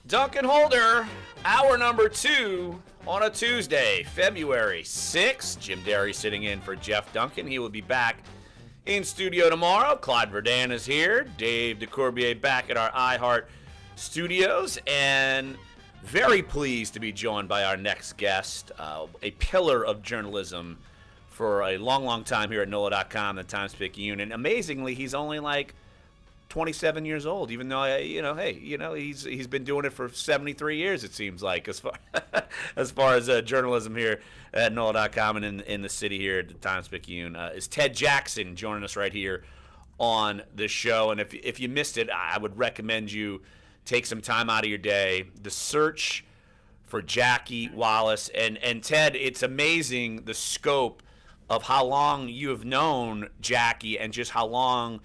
Dunc Holder, hour number 2 on a Tuesday, February 6th. Jim Derry sitting in for Jeff Duncan. He will be back in studio tomorrow. Claude Verdun is here. Dave DeCourbier back at our iHeart studios. And very pleased to be joined by our next guest, a pillar of journalism for a long, long time here at NOLA.com, the Times-Picayune. And amazingly, he's only like 27 years old, even though, he's been doing it for 73 years, it seems like, as far as journalism here at NOLA.com and in the city here at the Times-Picayune. Is Ted Jackson joining us right here on the show. And if you missed it, I would recommend you take some time out of your day. The search for Jackie Wallace. And Ted, it's amazing the scope of how long you have known Jackie and just how long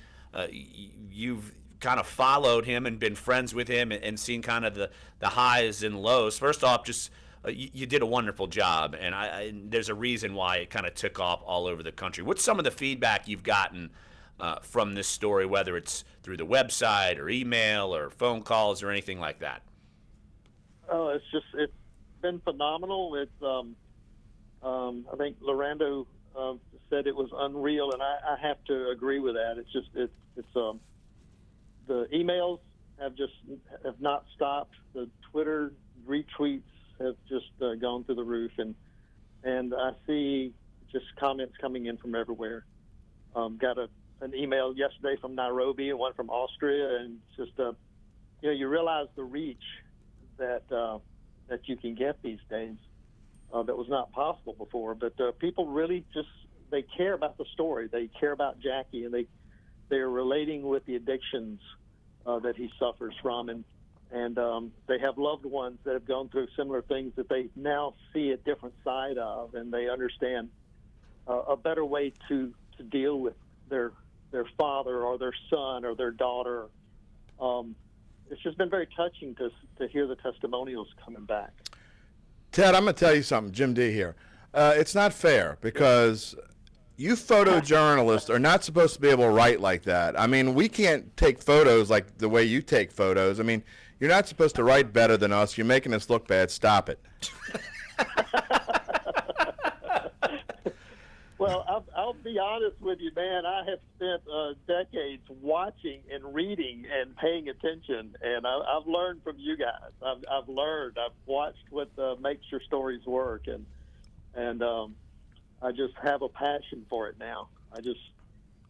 you've kind of followed him and been friends with him and seen kind of the highs and lows. First off, just you did a wonderful job, and there's a reason why it kind of took off all over the country. What's some of the feedback you've gotten from this story, whether it's through the website or email or phone calls or anything like that? Oh, it's been phenomenal. It's I think Lorando said it was unreal, and I have to agree with that. It's the emails have not stopped. The Twitter retweets have just gone through the roof, and I see just comments coming in from everywhere. Got an email yesterday from Nairobi and one from Austria, and it's just you realize the reach that you can get these days that was not possible before. But people really they care about the story. They care about Jackie, and they're relating with the addictions that he suffers from, and they have loved ones that have gone through similar things that they now see a different side of, and they understand a better way to deal with their father or their son or their daughter. It's just been very touching to hear the testimonials coming back. Ted, I'm going to tell you something. Jim D here. It's not fair because you photojournalists are not supposed to be able to write like that. I mean, we can't take photos like the way you take photos. I mean, you're not supposed to write better than us. You're making us look bad. Stop it. Well, I'll be honest with you, man. I have spent decades watching and reading and paying attention, and I've learned from you guys. I've learned. I've watched what makes your stories work, and I just have a passion for it now. I just,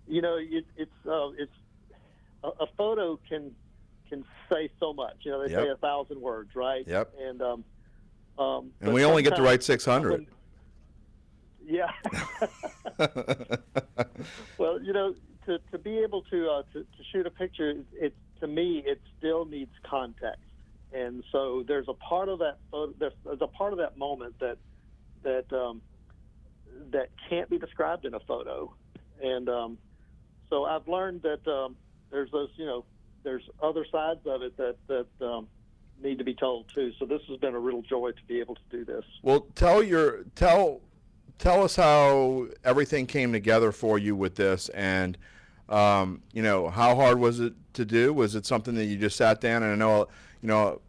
it's a photo can say so much. They say 1,000 words, right? Yep. And we only get to write 600. Yeah. Well, to be able to shoot a picture, to me, it still needs context, and so there's a part of that photo, there's a part of that moment that can't be described in a photo, and so I've learned that there's those, there's other sides of it that need to be told too. So this has been a real joy to be able to do this. Well, tell us how everything came together for you with this, and how hard was it to do? Was it something that you just sat down? And I know,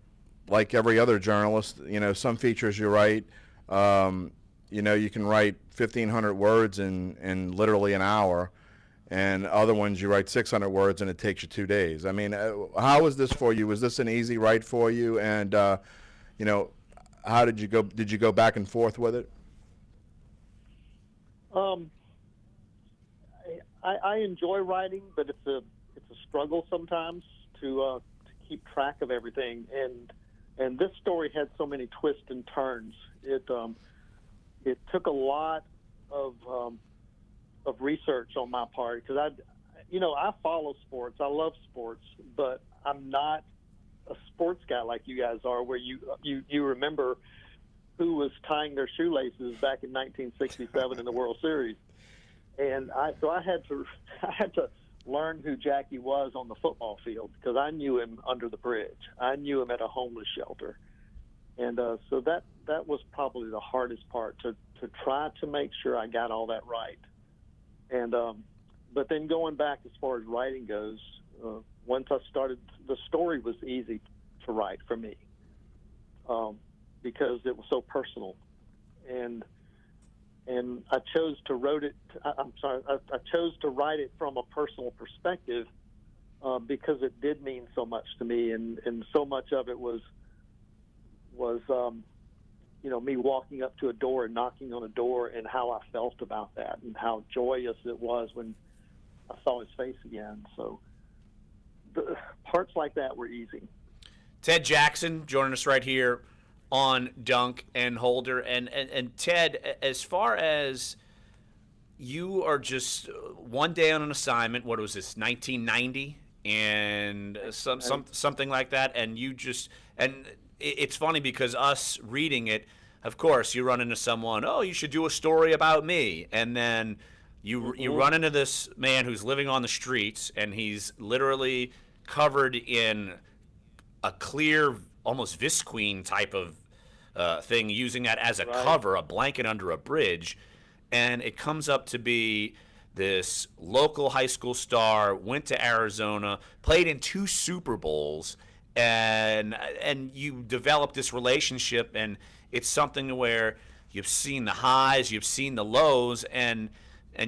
like every other journalist, some features you write, you can write 1,500 words in literally an hour, and other ones you write 600 words and it takes you 2 days. I mean, how was this for you? Was this an easy write for you? And how did you go? Did you go back and forth with it? I enjoy writing, but it's a struggle sometimes to keep track of everything. And this story had so many twists and turns. It took a lot of research on my part, because I follow sports. I love sports, but I'm not a sports guy like you guys are, where you remember who was tying their shoelaces back in 1967 in the World Series. And so I had to learn who Jackie was on the football field, because I knew him under the bridge. I knew him at a homeless shelter. And so that was probably the hardest part, to try to make sure I got all that right. And but then going back as far as writing goes, once I started, the story was easy to write for me. because it was so personal, and I chose to wrote it. I chose to write it from a personal perspective because it did mean so much to me, and so much of it was me walking up to a door and knocking on a door, and how I felt about that, and how joyous it was when I saw his face again. So the parts like that were easy. Ted Jackson joining us right here on Dunc and Holder. And Ted, as far as you are just one day on an assignment, what was this, 1990? And something like that, and it's funny because us reading it, of course, you run into someone, oh, you should do a story about me, and then you run into this man who's living on the streets, and he's literally covered in a clear, almost visqueen type of thing, using that as a cover, a blanket under a bridge, and it comes up to be this local high school star, went to Arizona, played in 2 Super Bowls, and you develop this relationship, and it's something where you've seen the highs, you've seen the lows, and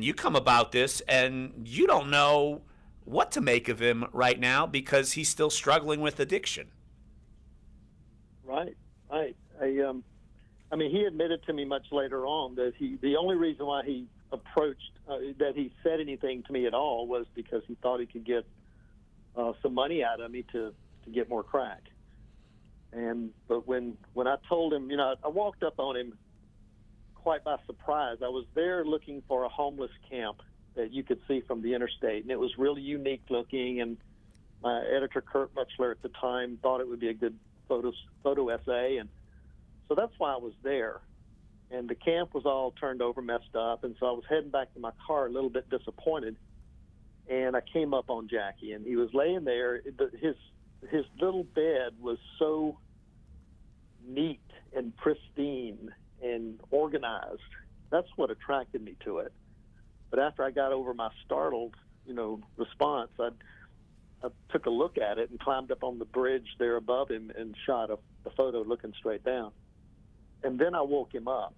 you come about this, and you don't know what to make of him right now because he's still struggling with addiction. Right. I mean, he admitted to me much later on that the only reason why he approached, that he said anything to me at all, was because he thought he could get some money out of me to get more crack. But when I told him, I walked up on him quite by surprise. I was there looking for a homeless camp that you could see from the interstate, and it was really unique looking, and my editor, Kurt Muchler, at the time thought it would be a good photo essay, and so that's why I was there. And the camp was all turned over, messed up, and so I was heading back to my car a little bit disappointed, and I came up on Jackie, and he was laying there. His little bed was so neat and pristine and organized. That's what attracted me to it. But after I got over my startled, response, I took a look at it and climbed up on the bridge there above him and shot a photo looking straight down. And then I woke him up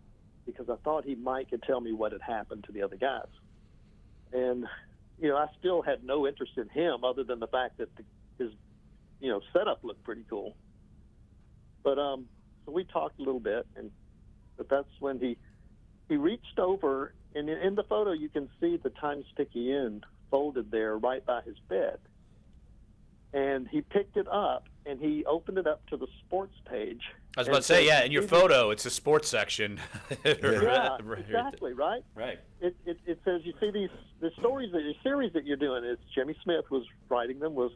because I thought he might could tell me what had happened to the other guys. And, I still had no interest in him other than the fact that his, setup looked pretty cool. But so we talked a little bit, but that's when he reached over, and in the photo you can see the Times-Picayune folded there right by his bed. And he picked it up, and he opened it up to the sports page. I was about to say, yeah, in your photo, it's a sports section. Yeah, exactly, right? Right. It says, you see the series that you're doing, is Jimmy Smith was writing them, was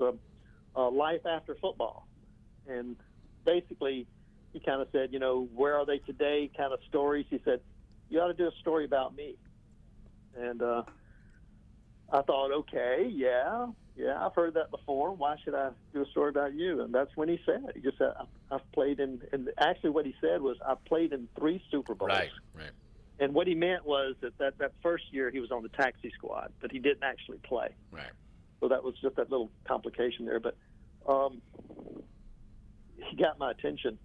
a life after football. And basically, he kind of said, where are they today kind of stories. He said, you ought to do a story about me. And I thought, okay, yeah, I've heard that before. Why should I do a story about you? And that's when he said, he just said, I've played in, and actually what he said was, I've played in 3 Super Bowls. Right. And what he meant was that first year he was on the taxi squad, but he didn't actually play. Right. So that was just that little complication there. But he got my attention.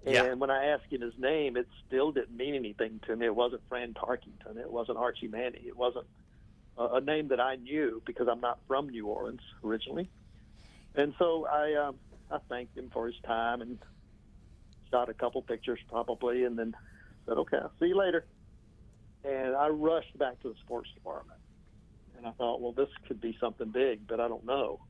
And when I asked him his name, it still didn't mean anything to me. It wasn't Fran Tarkington. It wasn't Archie Manning. It wasn't a name that I knew because I'm not from New Orleans originally. And so I thanked him for his time and shot a couple pictures probably, and then said, okay, I'll see you later. And I rushed back to the sports department. And I thought, well, this could be something big, but I don't know.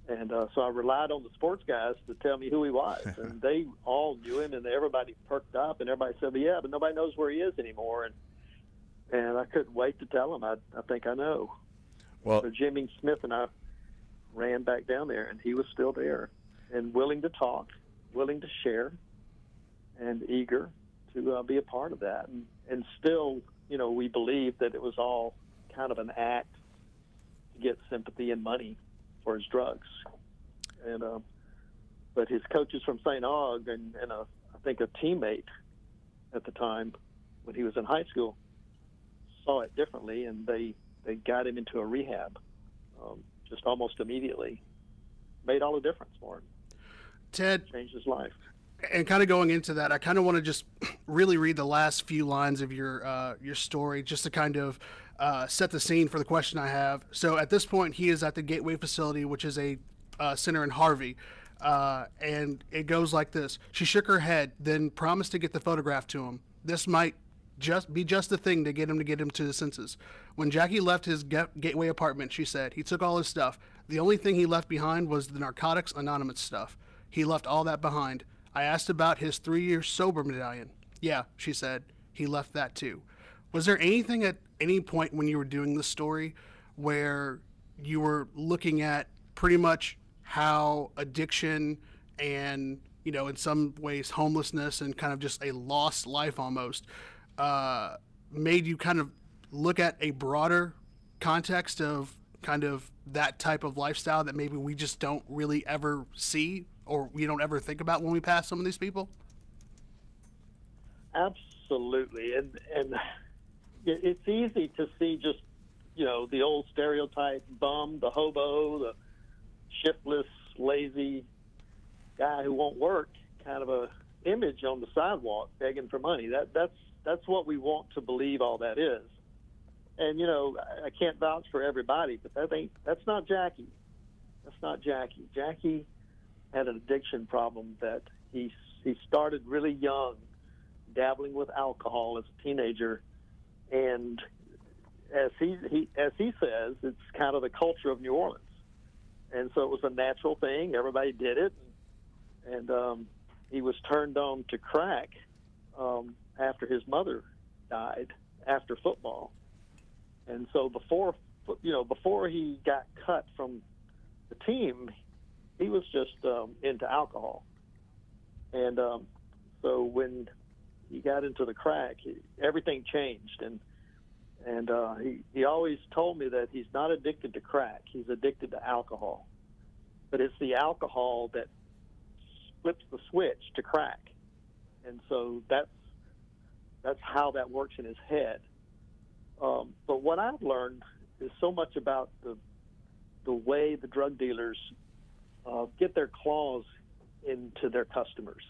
And so I relied on the sports guys to tell me who he was. And they all knew him, and everybody perked up, and everybody said, well, yeah, but nobody knows where he is anymore. And I couldn't wait to tell him. I think I know. Well, so Jimmy Smith and I ran back down there, and he was still there and willing to talk, willing to share, and eager to be a part of that. And still, we believe that it was all kind of an act to get sympathy and money for his drugs. And but his coaches from St. Aug and I think a teammate at the time when he was in high school saw it differently, and they got him into a rehab just almost immediately. Made all the difference for him. Ted, changed his life. And kind of going into that, I kind of want to just really read the last few lines of your story, just to kind of set the scene for the question I have. So at this point, he is at the Gateway facility, which is a center in Harvey, and it goes like this. She shook her head, then promised to get the photograph to him. This might just the thing to get him to his senses. When Jackie left his Gateway apartment, she said, he took all his stuff. The only thing he left behind was the Narcotics Anonymous stuff. He left all that behind. I asked about his 3-year sober medallion. Yeah, she said, he left that too. Was there anything at any point when you were doing this story where you were looking at pretty much how addiction and, you know, in some ways homelessness and kind of just a lost life almost made you kind of look at a broader context of kind of that type of lifestyle that maybe we just don't really ever see or we don't ever think about when we pass some of these people? Absolutely. And it's easy to see just, you know, the old stereotype bum, the hobo, the shiftless, lazy guy who won't work, kind of a image on the sidewalk begging for money. That's what we want to believe all that is. And, you know, I can't vouch for everybody, but that's not Jackie. That's not Jackie. Jackie had an addiction problem that he started really young, dabbling with alcohol as a teenager, and as he says, it's kind of the culture of New Orleans, and so it was a natural thing. Everybody did it, and he was turned on to crack after his mother died after football, and so before he got cut from the team, he was just into alcohol. And so when he got into the crack, everything changed. And he always told me that he's not addicted to crack. He's addicted to alcohol. But it's the alcohol that flips the switch to crack. And so that's how that works in his head. But what I've learned is so much about the way the drug dealers get their claws into their customers,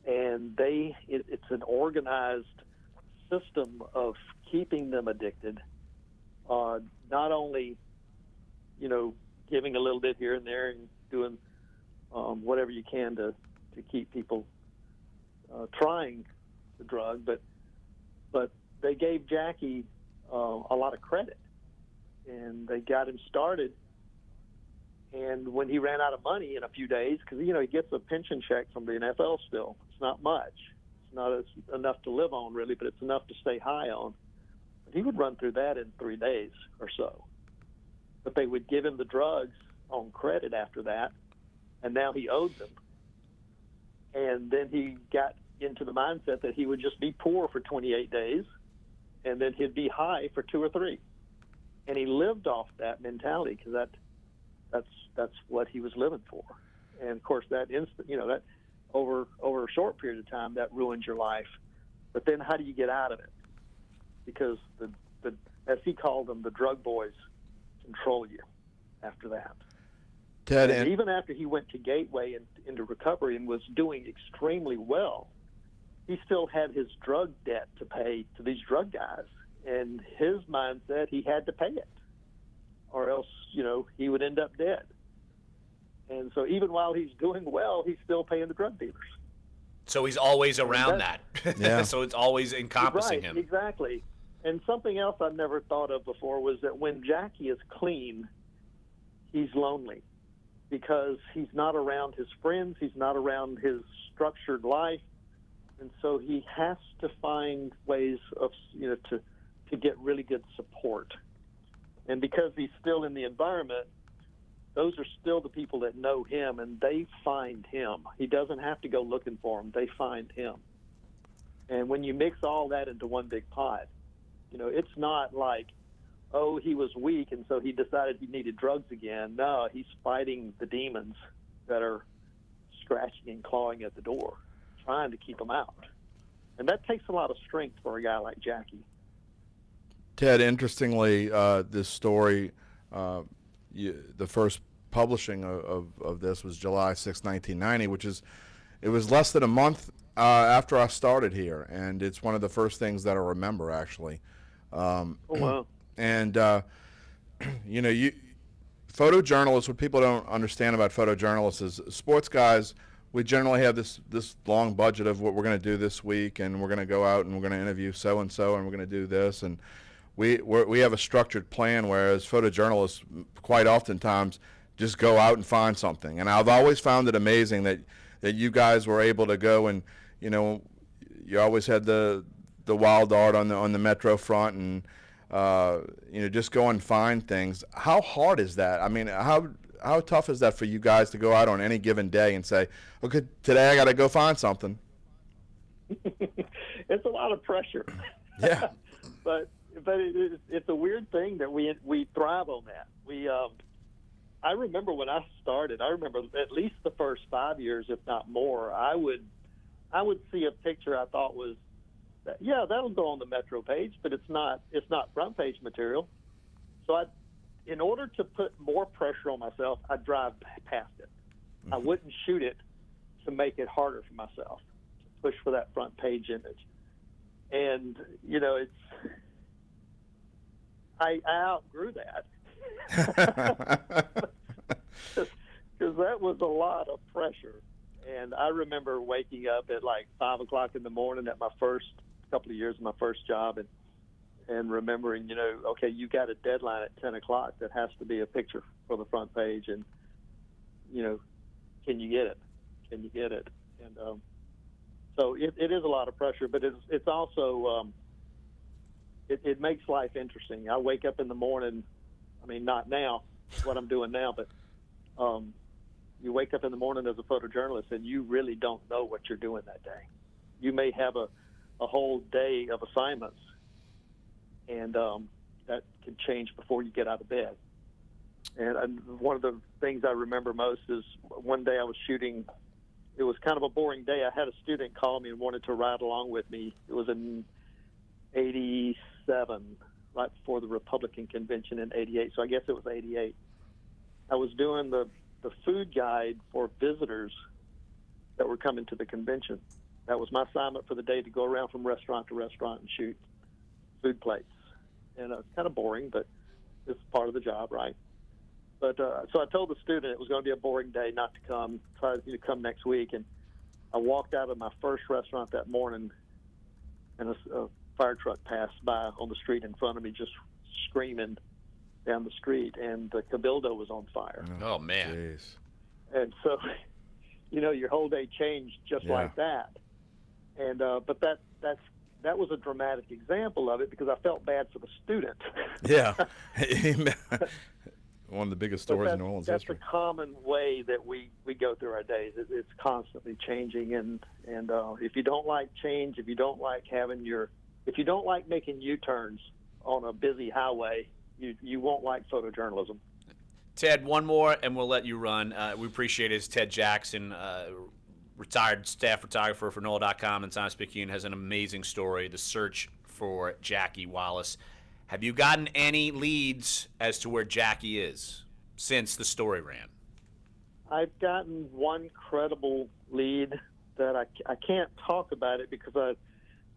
and it's an organized system of keeping them addicted. Not only, you know, giving a little bit here and there and doing whatever you can to keep people trying the drug, but they gave Jackie a lot of credit, and they got him started. And when he ran out of money in a few days, because, you know, he gets a pension check from the NFL still. It's not much. It's not enough to live on, really, but it's enough to stay high on. But he would run through that in 3 days or so. But they would give him the drugs on credit after that, and now he owed them. And then he got into the mindset that he would just be poor for 28 days, and then he'd be high for 2 or 3. And he lived off that mentality because that's what he was living for. And of course, that over a short period of time, that ruins your life. But then how do you get out of it? Because the as he called them, the drug boys control you after that. Ted, and even after he went to Gateway and into recovery and was doing extremely well, he still had his drug debt to pay to these drug guys. And his mindset, he had to pay it, or else, you know, he would end up dead. And so even while he's doing well, he's still paying the drug dealers. So he's always around that. Yeah. So it's always encompassing him. Exactly. And something else I've never thought of before was that when Jackie is clean, he's lonely because he's not around his friends. He's not around his structured life. And so he has to find ways of, you know, to get really good support. And because he's still in the environment, those are still the people that know him, and they find him. He doesn't have to go looking for him. They find him. And when you mix all that into one big pot, you know, it's not like, oh, he was weak, and so he decided he needed drugs again. No, he's fighting the demons that are scratching and clawing at the door, trying to keep him out. And that takes a lot of strength for a guy like Jackie. Ted, interestingly, this story, the first publishing of this was July 6, 1990, which is it was less than a month after I started here, and it's one of the first things that I remember, actually. Oh, wow. And you know, photojournalists, what people don't understand about photojournalists is sports guys, we generally have this long budget of what we're going to do this week, and we're going to go out and we're going to interview so and so, and we're going to do this, and we have a structured plan. Whereas photojournalists, quite oftentimes, just go out and find something. And I've always found it amazing that you guys were able to go and, you know, you always had the wild art on the Metro front, and you know, just go and find things. How hard is that? I mean, how tough is that for you guys to go out on any given day and say, okay, today I got to go find something? It's a lot of pressure. Yeah. but it's a weird thing that we thrive on that. I remember when I started, I remember at least the first 5 years, if not more, I would see a picture I thought was, yeah, that'll go on the Metro page, but it's not front page material. So in order to put more pressure on myself, I'd drive past it. Mm-hmm. I wouldn't shoot it to make it harder for myself to push for that front page image. And, you know, I outgrew that. Because that was a lot of pressure. And I remember waking up at like 5 o'clock in the morning at my first couple of years of my first job, and remembering, you know, okay, you got a deadline at 10 o'clock that has to be a picture for the front page, and, you know, can you get it? Can you get it? And so it is a lot of pressure, but it's also it makes life interesting. I wake up in the morning, I mean, not now, what I'm doing now, but you wake up in the morning as a photojournalist and you really don't know what you're doing that day. You may have a whole day of assignments, and that can change before you get out of bed. And one of the things I remember most is one day I was shooting. It was kind of a boring day. I had a student call me and wanted to ride along with me. It was in 87, right before the Republican convention in 88. So I guess it was 88. I was doing the food guide for visitors that were coming to the convention. That was my assignment for the day, to go around from restaurant to restaurant and shoot food plates. And it's kind of boring, but it's part of the job, right? But so I told the student it was going to be a boring day, not to come, try to come next week. And I walked out of my first restaurant that morning, and a fire truck passed by on the street in front of me, just screaming down the street, and the Cabildo was on fire. Oh, man. Jeez. And so, you know, your whole day changed just like that. And but that was a dramatic example of it, because I felt bad for the student. Yeah. One of the biggest stories in New Orleans history. That's a common way that we go through our days. It's constantly changing, and if you don't like change, if you don't like making U-turns on a busy highway, you won't like photojournalism. Ted, one more, and we'll let you run. We appreciate it. It's Ted Jackson, retired staff photographer for NOLA.com and Times-Picayune, has an amazing story, the search for Jackie Wallace. Have you gotten any leads as to where Jackie is since the story ran? I've gotten one credible lead that I can't talk about it because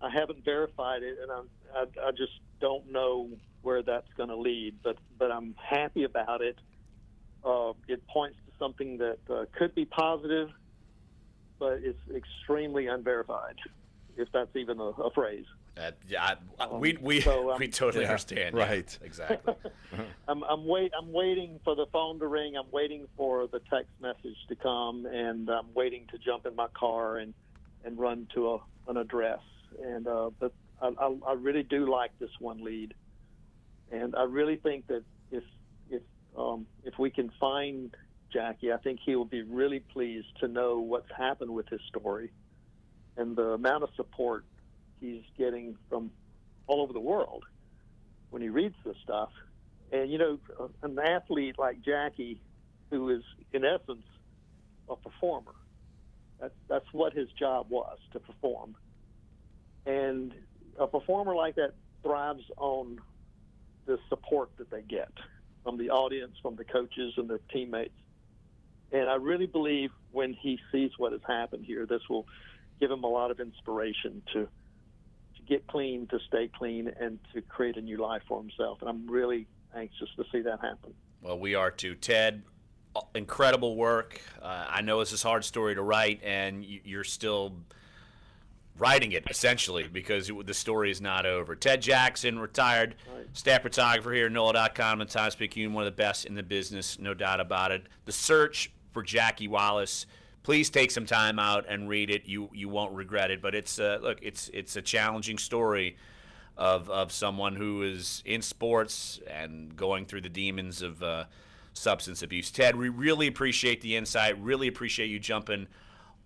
I haven't verified it, and I just don't know where that's going to lead. But I'm happy about it. It points to something that could be positive, but it's extremely unverified, if that's even a phrase. We totally understand. Right. Yeah, exactly. I'm waiting for the phone to ring. I'm waiting for the text message to come, and I'm waiting to jump in my car and run to an address. And but I really do like this one lead, and I really think that if we can find Jackie, I think he will be really pleased to know what's happened with his story and the amount of support he's getting from all over the world when he reads this stuff. And, you know, an athlete like Jackie, who is, in essence, a performer, that's what his job was, to perform. And a performer like that thrives on the support that they get from the audience, from the coaches and their teammates. And I really believe when he sees what has happened here, this will give him a lot of inspiration to get clean, to stay clean, and to create a new life for himself. And I'm really anxious to see that happen. Well, we are too. Ted, incredible work. I know it's a hard story to write, and you're still writing it, essentially, because the story is not over. Ted Jackson, retired staff photographer here at NOLA.com and Times-Picayune, one of the best in the business, no doubt about it. The Search for Jackie Wallace. Please take some time out and read it. You won't regret it. But it's look, it's a challenging story of someone who is in sports and going through the demons of substance abuse. Ted, we really appreciate the insight. Really appreciate you jumping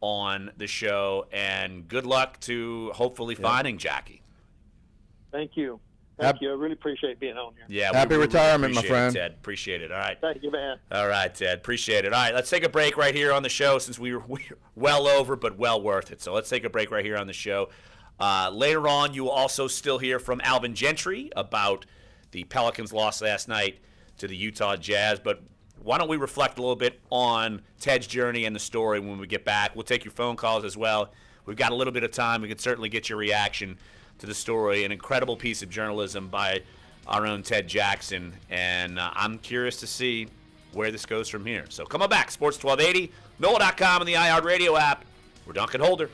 on the show, and good luck to hopefully finding Jackie. Thank you. Thank you. I really appreciate being on here. Yeah, happy retirement, my friend. Ted, appreciate it. All right. Thank you, man. All right, Ted, appreciate it. All right, let's take a break right here on the show since we're well over, but well worth it. So let's take a break right here on the show. Later on, you will also still hear from Alvin Gentry about the Pelicans' loss last night to the Utah Jazz. But why don't we reflect a little bit on Ted's journey and the story when we get back? We'll take your phone calls as well. We've got a little bit of time. We can certainly get your reaction to the story. An incredible piece of journalism by our own Ted Jackson. And I'm curious to see where this goes from here. So come on back. Sports 1280, NOLA.com, and the iHeartRadio app. We're Dunc Holder.